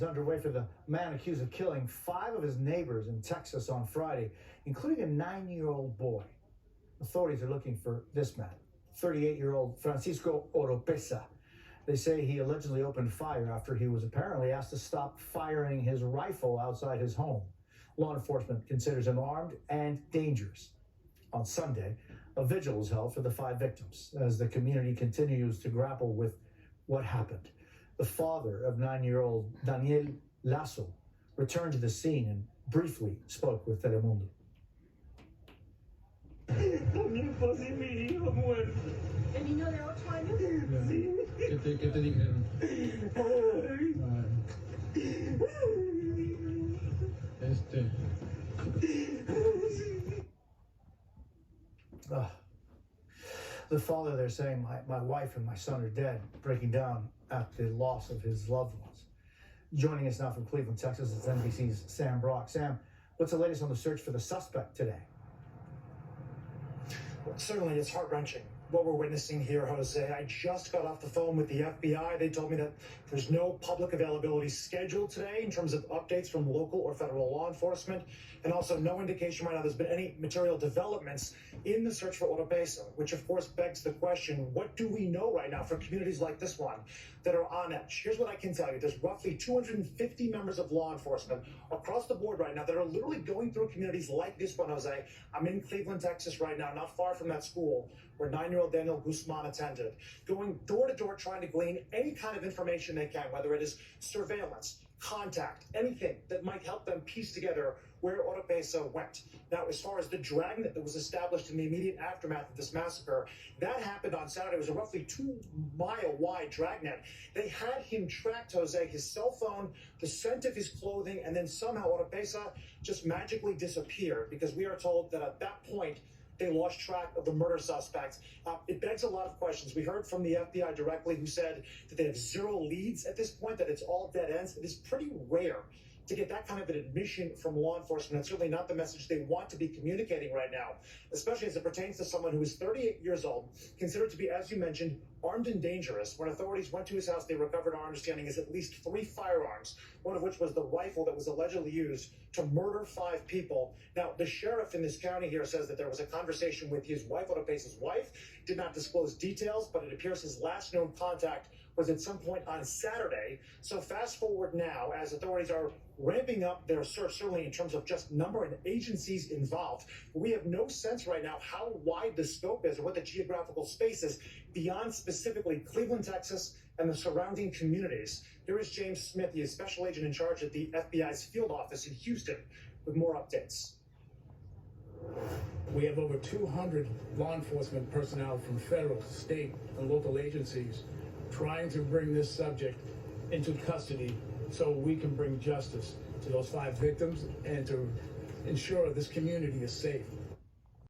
Underway for the man accused of killing 5 of his neighbors in Texas on Friday, including a 9-year-old boy. Authorities are looking for this man, 38-year-old Francisco Oropesa. They say he allegedly opened fire after he was apparently asked to stop firing his rifle outside his home. Law enforcement considers him armed and dangerous. On Sunday, a vigil was held for the 5 victims as the community continues to grapple with what happened. The father of 9-year-old Daniel Lasso returned to the scene and briefly spoke with Telemundo. Mi esposa y mi hijo muertos. ¿El niño de 8 años? Sí. ¿Qué te dijeron? The father, they're saying, my wife and my son are dead, breaking down at the loss of his loved ones. Joining us now from Cleveland, Texas, is NBC's Sam Brock. Sam, what's the latest on the search for the suspect today? Well, certainly, it's heart-wrenching what we're witnessing here, Jose. I just got off the phone with the FBI. They told me that there's no public availability scheduled today in terms of updates from local or federal law enforcement, and also no indication right now there's been any material developments in the search for Oropesa, which of course begs the question, what do we know right now for communities like this one that are on edge? Here's what I can tell you. There's roughly 250 members of law enforcement across the board right now that are literally going through communities like this one, Jose. I'm in Cleveland, Texas right now, not far from that school where 9-year-old Daniel Guzman attended, going door to door trying to glean any kind of information they can, whether it is surveillance, contact, anything that might help them piece together where Oropesa went. Now, as far as the dragnet that was established in the immediate aftermath of this massacre, that happened on Saturday. It was a roughly 2-mile wide dragnet. They had him tracked, Jose, his cell phone, the scent of his clothing, and then somehow Oropesa just magically disappeared, because we are told that at that point, they lost track of the murder suspects. It begs a lot of questions. We heard from the FBI directly, who said that they have 0 leads at this point, that it's all dead ends. It is pretty rare to get that kind of an admission from law enforcement. It's certainly not the message they want to be communicating right now, especially as it pertains to someone who is 38 years old, considered to be, as you mentioned, armed and dangerous. When authorities went to his house, they recovered, our understanding is, at least 3 firearms, one of which was the rifle that was allegedly used to murder 5 people. Now, the sheriff in this county here says that there was a conversation with his wife, Oropesa's wife, did not disclose details, but it appears his last known contact was at some point on Saturday. So fast forward now, as authorities are ramping up their search, certainly in terms of just number and agencies involved. We have no sense right now how wide the scope is or what the geographical space is beyond specifically Cleveland, Texas, and the surrounding communities. Here is James Smith, he is special agent in charge at the FBI's field office in Houston, with more updates. We have over 200 law enforcement personnel from federal, state, and local agencies trying to bring this subject into custody so we can bring justice to those 5 victims and to ensure this community is safe.